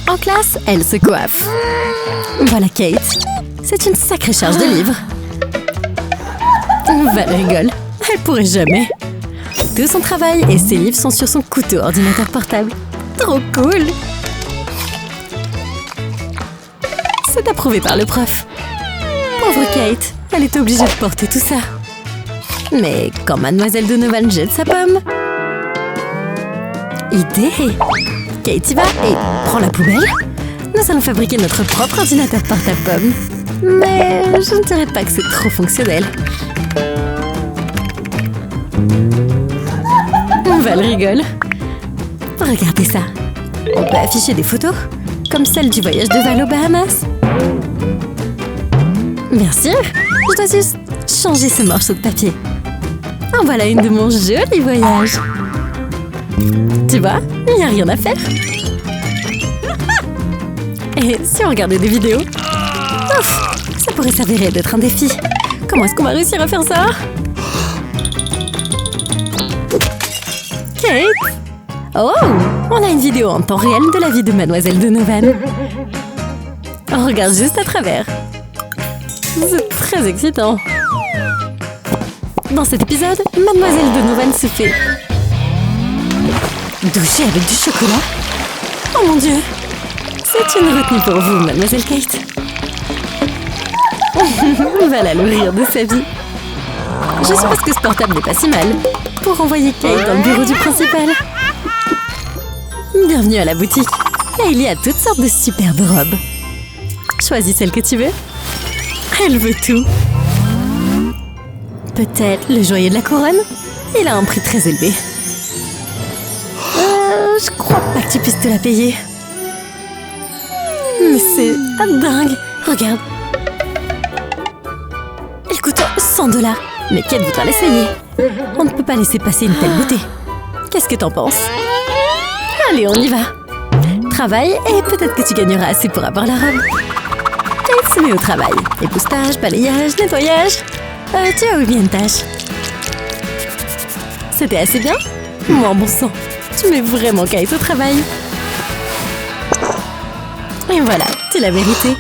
En classe, elle se coiffe. Voilà Kate. C'est une sacrée charge de livres. Val rigole. Elle pourrait jamais. Tout son travail et ses livres sont sur son couteau ordinateur portable. Trop cool! C'est approuvé par le prof. Pauvre Kate, elle est obligée de porter tout ça. Mais quand Mademoiselle Donovan jette sa pomme... Idée! Kate y va et prend la poubelle. Nous allons fabriquer notre propre ordinateur portable pomme. Mais je ne dirais pas que c'est trop fonctionnel. Val rigole. Regardez ça. On peut afficher des photos, comme celle du voyage de Val aux Bahamas. Bien sûr, je dois juste changer ce morceau de papier. En voilà une de mon joli voyage. Tu vois, il n'y a rien à faire. Et si on regardait des vidéos? Ouf, ça pourrait s'avérer d'être un défi. Comment est-ce qu'on va réussir à faire ça? Kate! Oh! On a une vidéo en temps réel de la vie de Mademoiselle Donovan. On regarde juste à travers. C'est très excitant. Dans cet épisode, Mademoiselle Donovan se fait... doucher avec du chocolat? Oh mon Dieu! C'est une retenue pour vous, Mademoiselle Kate. Voilà le rire de sa vie. Je suppose que ce portable n'est pas si mal pour envoyer Kate dans le bureau du principal. Bienvenue à la boutique. Et il y a toutes sortes de superbes robes. Choisis celle que tu veux. Elle veut tout. Peut-être le joyau de la couronne? Il a un prix très élevé. Je crois pas que tu puisses te la payer. Mais c'est dingue. Regarde. Il coûte 100 $. Mais Kate voudra l'essayer. On ne peut pas laisser passer une telle beauté. Qu'est-ce que t'en penses? Allez, on y va. Travaille et peut-être que tu gagneras assez pour avoir la robe. Kate se met au travail. Époussetage, balayage, nettoyage. Tu as oublié une tâche. C'était assez bien? Moi, bon sang. Tu mets vraiment Kate au travail. Et voilà, tu l'as mérité.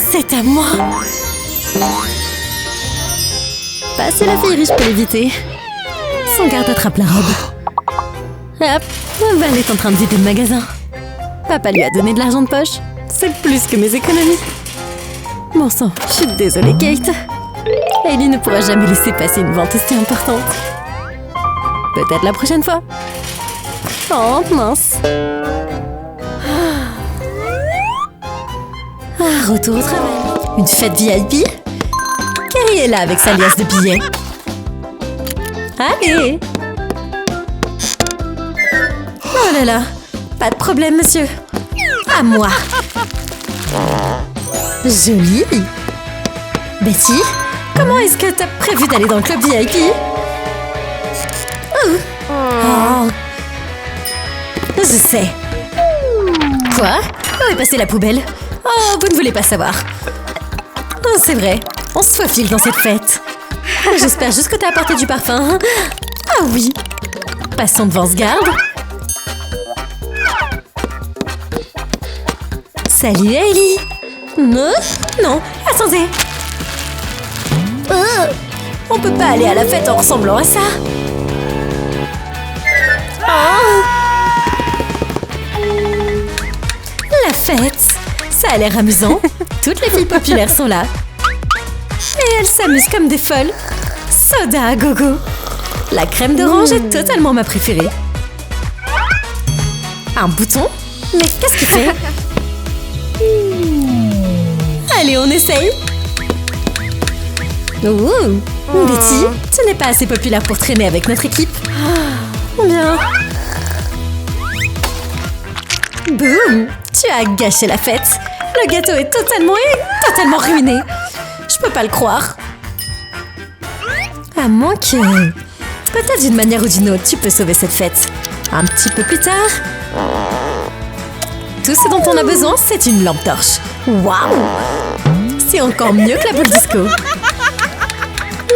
C'est à moi. Pas si la fille riche peut l'éviter. Son garde attrape la robe. Hop, Val est en train de vider le magasin. Papa lui a donné de l'argent de poche. C'est plus que mes économies. Bon sang, je suis désolée, Kate. Ellie ne pourra jamais laisser passer une vente aussi importante. Peut-être la prochaine fois. Oh, mince. Retour au travail. Une fête VIP? Carrie est là avec sa liasse de billets. Allez! Oh là là! Pas de problème, monsieur. À moi. Joli. Betty, comment est-ce que t'as prévu d'aller dans le club VIP? Oh. Je sais. Quoi? Où est passée la poubelle? Oh, vous ne voulez pas savoir. Oh, c'est vrai, on se faufile dans cette fête. J'espère juste que t'as apporté du parfum. Ah oui. Passons devant ce garde. Salut, Ellie. Non, non, attendez. On peut pas aller à la fête en ressemblant à ça. Oh. La fête. Ça a l'air amusant. Toutes les filles populaires sont là. Et elles s'amusent comme des folles. Soda à gogo. La crème d'orange est totalement ma préférée. Un bouton? Mais qu'est-ce qu'il fait? Allez, on essaye. Ouh. Betty, tu n'es pas assez populaire pour traîner avec notre équipe. Bien. Boum. Tu as gâché la fête. Le gâteau est totalement ruiné. Je peux pas le croire. À moins que... Peut-être d'une manière ou d'une autre, tu peux sauver cette fête. Un petit peu plus tard... Tout ce dont on a besoin, c'est une lampe torche. Waouh! C'est encore mieux que la boule disco.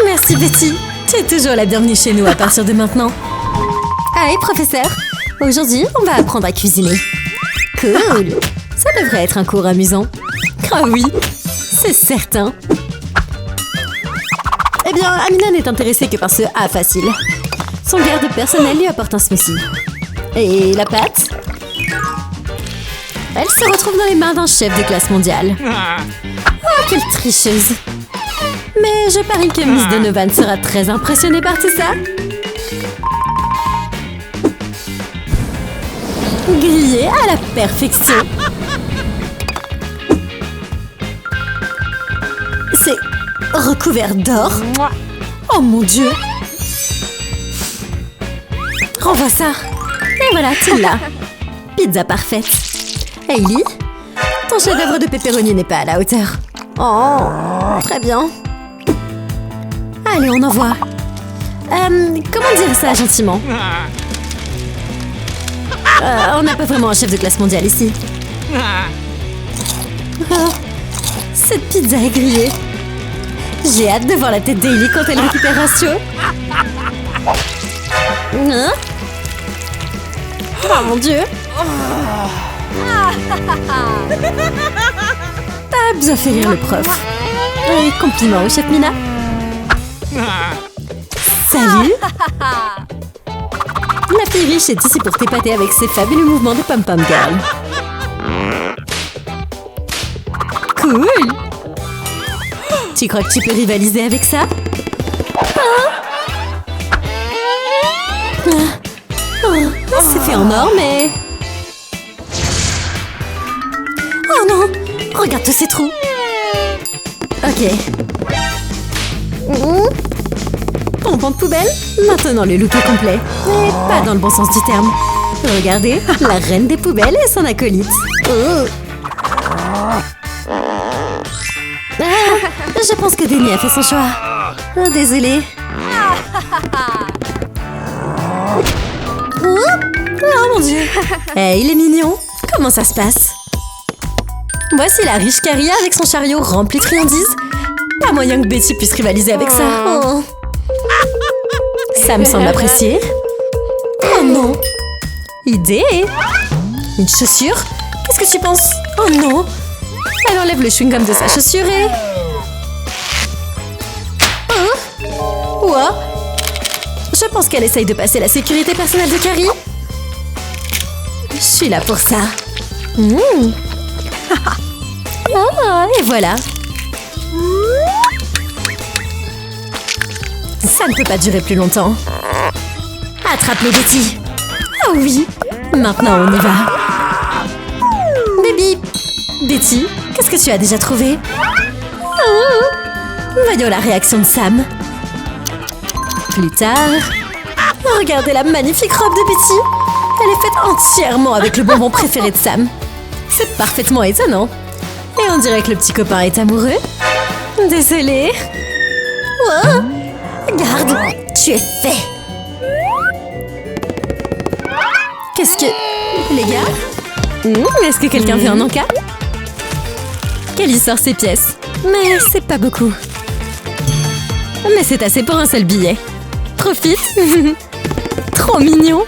Merci Betty. Tu es toujours la bienvenue chez nous à partir de maintenant. Allez, professeur. Aujourd'hui, on va apprendre à cuisiner. Cool! Ça devrait être un cours amusant. Ah oui, c'est certain. Eh bien, Amina n'est intéressée que par ce A facile. Son garde personnel lui apporte un smoothie. Et la pâte? Elle se retrouve dans les mains d'un chef de classe mondiale. Oh, quelle tricheuse! Mais je parie que Miss Donovan sera très impressionnée par tout ça. Grillé à la perfection. C'est recouvert d'or. Oh mon Dieu! Renvoie ça. Et voilà, tu l'as. Pizza parfaite. Hailey, ton chef-d'œuvre de pepperoni n'est pas à la hauteur. Oh, très bien. Allez, on envoie. Comment dire ça gentiment? On n'a pas vraiment un chef de classe mondiale ici. Oh, cette pizza est grillée. J'ai hâte de voir la tête d'Hailey quand elle récupérera chaud. Hein? Oh mon Dieu! T'as bien fait rire le prof. Et compliment au chef Mina. Salut! La fille riche est ici pour t'épater avec ses fabuleux mouvements de pom-pom girl. Cool! Tu crois que tu peux rivaliser avec ça? C'est fait en or, mais... Oh non! Regarde tous ces trous! Ok. Pompon de poubelle? Maintenant le look est complet. Mais pas dans le bon sens du terme. Regardez, la reine des poubelles et son acolyte. Oh. Je pense que Denny a fait son choix. Oh, désolée. Oh mon Dieu! Hey, il est mignon! Comment ça se passe? Voici la riche Carrie avec son chariot rempli de friandises. Pas moyen que Betty puisse rivaliser avec ça. Oh. Sam semble apprécier. Oh non! Idée! Une chaussure? Qu'est-ce que tu penses? Oh non! Elle enlève le chewing-gum de sa chaussure et... Oh! Quoi? Je pense qu'elle essaye de passer la sécurité personnelle de Carrie. Je suis là pour ça. Oh, et voilà. Ça ne peut pas durer plus longtemps. Attrape-le, Betty. Oh oui. Maintenant, on y va. Baby. Betty, qu'est-ce que tu as déjà trouvé? Voyons la réaction de Sam. Plus tard... Regardez la magnifique robe de Betty. Elle est faite entièrement avec le bonbon préféré de Sam. C'est parfaitement étonnant. Et on dirait que le petit copain est amoureux. Désolée. Oh, garde, tu es fait. Qu'est-ce que... Les gars? Est-ce que quelqu'un veut un encas? Kelly sort ses pièces. Mais c'est pas beaucoup. Mais c'est assez pour un seul billet. Profite. Trop mignon.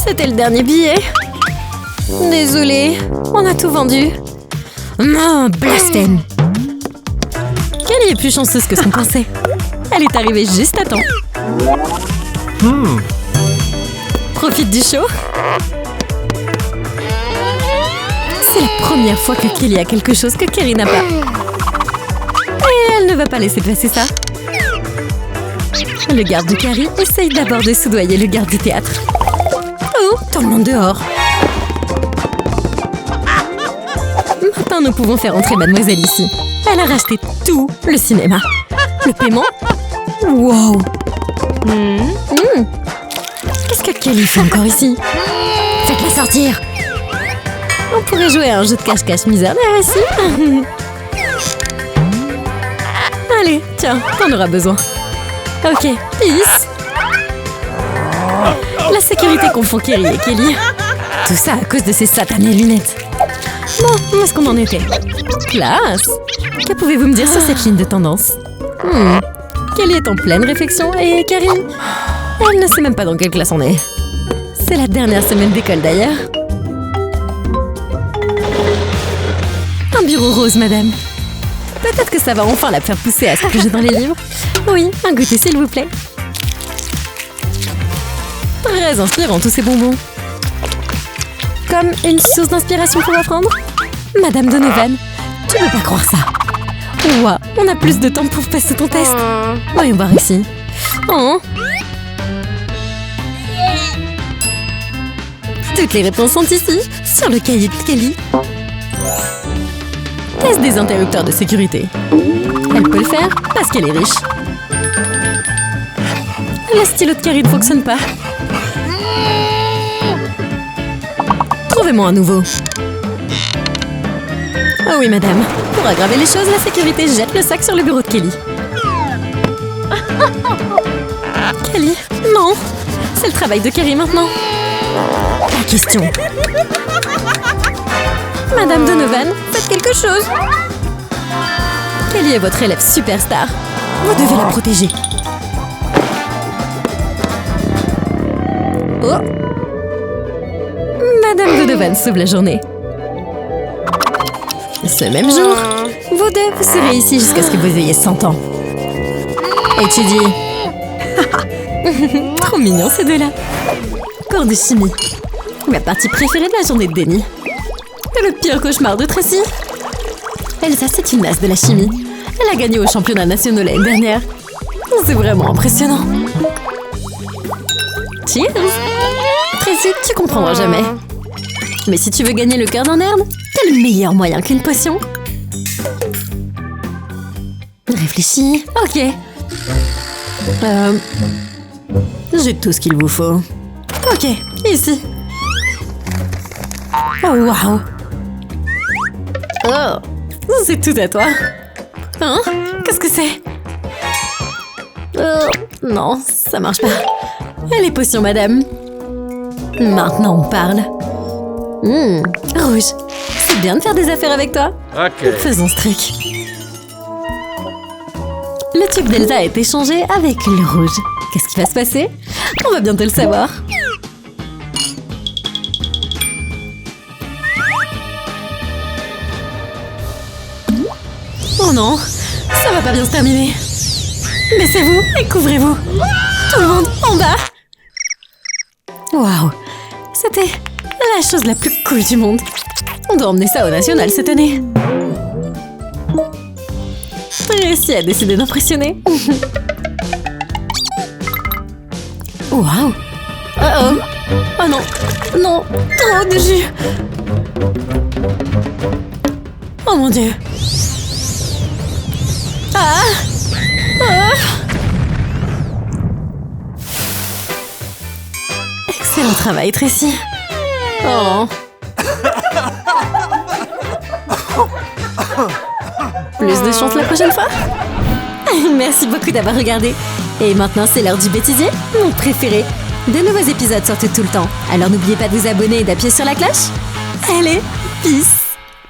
C'était le dernier billet. Désolée, on a tout vendu. Non, blasphème. Kelly est plus chanceuse que ce qu'on pensait. Elle est arrivée juste à temps. Profite du show. C'est la première fois que Kelly a quelque chose que Kerry n'a pas. Et elle ne va pas laisser passer ça. Le garde de Carrie essaye d'abord de soudoyer le garde du théâtre. Oh, tout le monde dehors. Maintenant, nous pouvons faire entrer mademoiselle ici. Elle a racheté tout le cinéma. Le paiement? Wow. Qu'est-ce que Kelly fait encore ici? Faites-la sortir. On pourrait jouer à un jeu de cache-cache misérable ici. Allez, tiens, t'en auras besoin. Ok, peace. La sécurité confond Kerry et Kelly. Tout ça à cause de ces satanées lunettes. Bon, où est-ce qu'on en était? Classe. Que pouvez-vous me dire sur cette ligne de tendance? Kelly est en pleine réflexion et Kerry, elle ne sait même pas dans quelle classe on est. C'est la dernière semaine d'école d'ailleurs. Un bureau rose, madame. Peut-être que ça va enfin la faire pousser à se plonger dans les livres. Oui, un goûter s'il vous plaît. Très inspirant tous ces bonbons. Comme une source d'inspiration pour apprendre. Madame Donovan, tu peux pas croire ça. Ouah, on a plus de temps pour passer ton test. Voyons voir ici. Oh. Toutes les réponses sont ici, sur le cahier de Kelly. Test des interrupteurs de sécurité. Elle peut le faire parce qu'elle est riche. Le stylo de Carrie ne fonctionne pas. Trouvez-moi un nouveau. Oh oui, madame. Pour aggraver les choses, la sécurité jette le sac sur le bureau de Kelly. Kelly, non. C'est le travail de Carrie maintenant. La question. Madame Donovan, faites quelque chose. Kelly est votre élève superstar. Vous devez la protéger. Oh. Madame Donovan sauve la journée. Ce même jour, vous deux, vous serez ici jusqu'à ce que vous ayez 100 ans. Étudiez. Trop mignons ces deux-là. Cours de chimie. Ma partie préférée de la journée de Denny. Le pire cauchemar de Tracy. Elsa, c'est une as de la chimie. Elle a gagné au championnat national l'année dernière. C'est vraiment impressionnant. Cheers! Tracy, tu comprendras jamais. Mais si tu veux gagner le cœur d'un nerd, quel meilleur moyen qu'une potion? Réfléchis. Ok. J'ai tout ce qu'il vous faut. Ok, ici. Oh, waouh. Oh, c'est tout à toi. Hein? Qu'est-ce que c'est? Oh, non, ça marche pas. Les potions, madame. Maintenant, on parle. Rouge, c'est bien de faire des affaires avec toi. Ok. Faisons ce truc. Le tube d'Elsa a été changé avec le rouge. Qu'est-ce qui va se passer? On va bientôt le savoir. Oh non, ça va pas bien se terminer. Baissez-vous et couvrez-vous. Tout le monde en bas. Waouh, c'était la chose la plus cool du monde. On doit emmener ça au national cette année. Réussi a décidé d'impressionner. Waouh. Oh oh non, non, trop de jus. Oh mon Dieu. Ah! Ah! Excellent travail, Tracy. Oh. Plus de chance la prochaine fois. Merci beaucoup d'avoir regardé. Et maintenant, c'est l'heure du bêtisier, mon préféré. De nouveaux épisodes sortent tout le temps. Alors n'oubliez pas de vous abonner et d'appuyer sur la cloche. Allez, peace!